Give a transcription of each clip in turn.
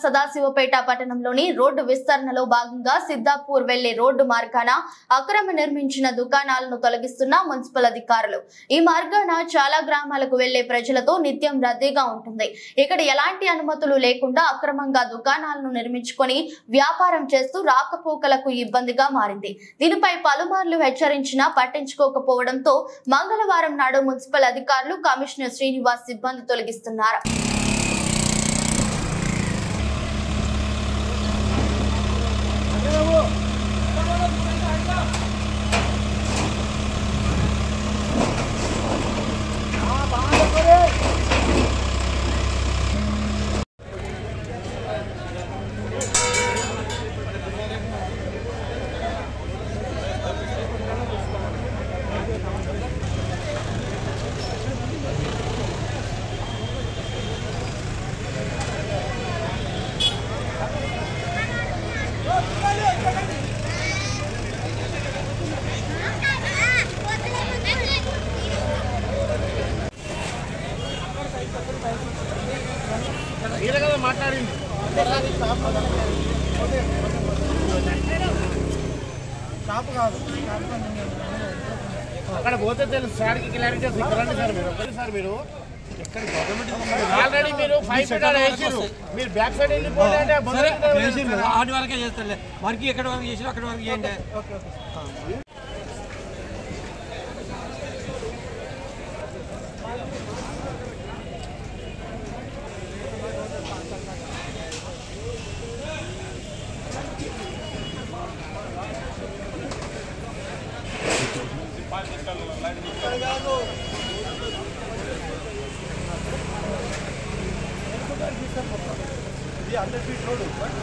సదాశివపేట పట్టణంలోని రోడ్డు విస్తరణలో భాగంగా సిద్దాపూర్ వెళ్లే రోడ్డు మార్గాన అక్రమ నిర్మించిన దుకాణాలను తొలగిస్తున్న మున్సిపల్ అధికారులు. ఈ మార్గాన చాలా గ్రామాలకు వెళ్లే ప్రజలతో నిత్యం రద్దీగా ఉంటుంది. ఇక్కడ ఎలాంటి అనుమతులు లేకుండా అక్రమంగా దుకాణాలను నిర్మించుకొని వ్యాపారం చేస్తూ రాకపోకలకు ఇబ్బందిగా మారింది. దీనిపై పలుమార్లు హెచ్చరించినా పట్టించుకోకపోవడంతో మంగళవారం నాడు మున్సిపల్ అధికారులు కమిషనర్ శ్రీనివాస్ సిబ్బంది తొలగిస్తున్నారు. మాట్లాడింది షాపు కాదు, అక్కడ పోతే తెలుసు సార్కి క్లారిటీ రండి సార్. మీరు సార్ మీరు ఇక్కడ గవర్నమెంట్ ఆల్రెడీ మీరు 5 ఫీట్ వేసారు, మీరు బ్యాక్ సైడ్ వెళ్ళిపోతే ఆడి వరకే చేస్తారులే, మనకి ఎక్కడ వరకు చేసారు అక్కడ వరకు చేయండి. ఇది 100 ఫీట్ రోడ్ పని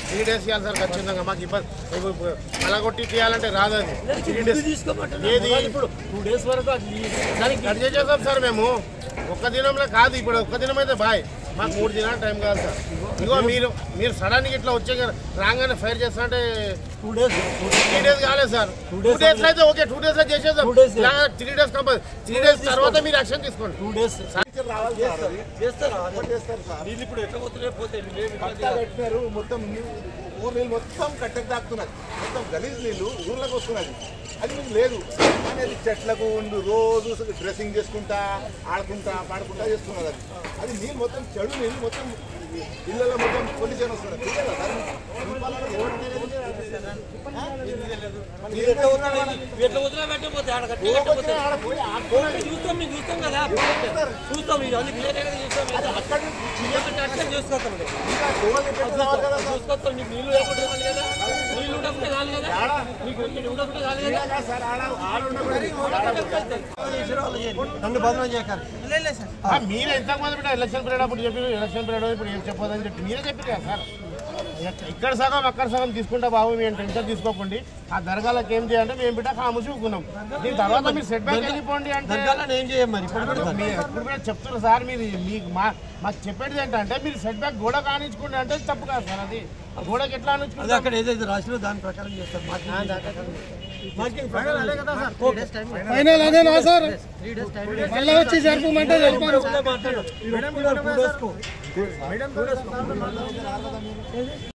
3 డేస్ ఇవ్వాలి సార్ ఖచ్చితంగా. మాకు ఇబ్బంది అలగొట్టి తీయాలంటే రాదు. అది 3 డేస్ ఏది ఇప్పుడు 2 డేస్ వరకు కట్ చేసేస్తాం సార్. మేము ఒక్క దినంలో కాదు, ఇప్పుడు ఒక్క దినం అయితే బాయ్, మాకు 3 దినాలు టైం కాదు సార్. ఇగో మీరు సడన్గా ఇట్లా వచ్చే రాగానే ఫైర్ చేస్తా అంటే 3 డేస్ కాలేదు సార్. 2 డేస్ అయితే ఓకే, 2 డేస్ లో చేసేద్దాం. 3 డేస్ కంపల్సరీ, 3 డేస్ తర్వాత మీరు యాక్షన్ తీసుకోండి. 2 డేస్ మొత్తం ఊరు నీళ్ళు మొత్తం కట్టెకు తాకుతున్నది, మొత్తం గలీజ్ నీళ్ళు ఊర్లోకి వస్తున్నది. అది మీకు లేదు అనేది చెట్లకు రోజు డ్రెస్సింగ్ చేసుకుంటా ఆడుకుంటా పాడుకుంటా చేస్తున్నది. అది నీళ్ళు మొత్తం చెడు నీళ్ళు మొత్తం ఇళ్ళలో మొత్తం పొల్యూషన్ వస్తున్నది. మీరు ఎంతకు మంది పెట్టారు ఎలక్షన్ పీరియడ్ అప్పుడు చెప్పి ఎలక్షన్ పీరియడ్ ఇప్పుడు ఏం చెప్పదని చెప్పి మీరే చెప్పారు కదా సార్. ఇక్కడ సగం అక్కడ సగం తీసుకుంటా బాబు, మేము టెన్షన్ తీసుకోకండి. ఆ దర్గాలకు ఏం చేయాలంటే మేము బిడ్డ కాముసి ఊకున్నాం. దీని తర్వాత మీరు సెట్ బ్యాక్ వెళ్ళిపోండి అంటే ఏం చేయమని ఇప్పుడు కూడా చెప్తున్నారు సార్. మీరు మీకు మాకు చెప్పేది ఏంటంటే మీరు సెట్ బ్యాక్ గోడ కానించుకోండి అంటే తప్పు కాదు సార్. అది గోడకి ఎట్లా అనుకుంటుంది అక్కడ ఏదైతే రాసినో దాని ప్రకారం చేస్తారు. ఫైనల్ అదేనా సార్? మళ్ళీ వచ్చి జరుపుమంటే జరుపు.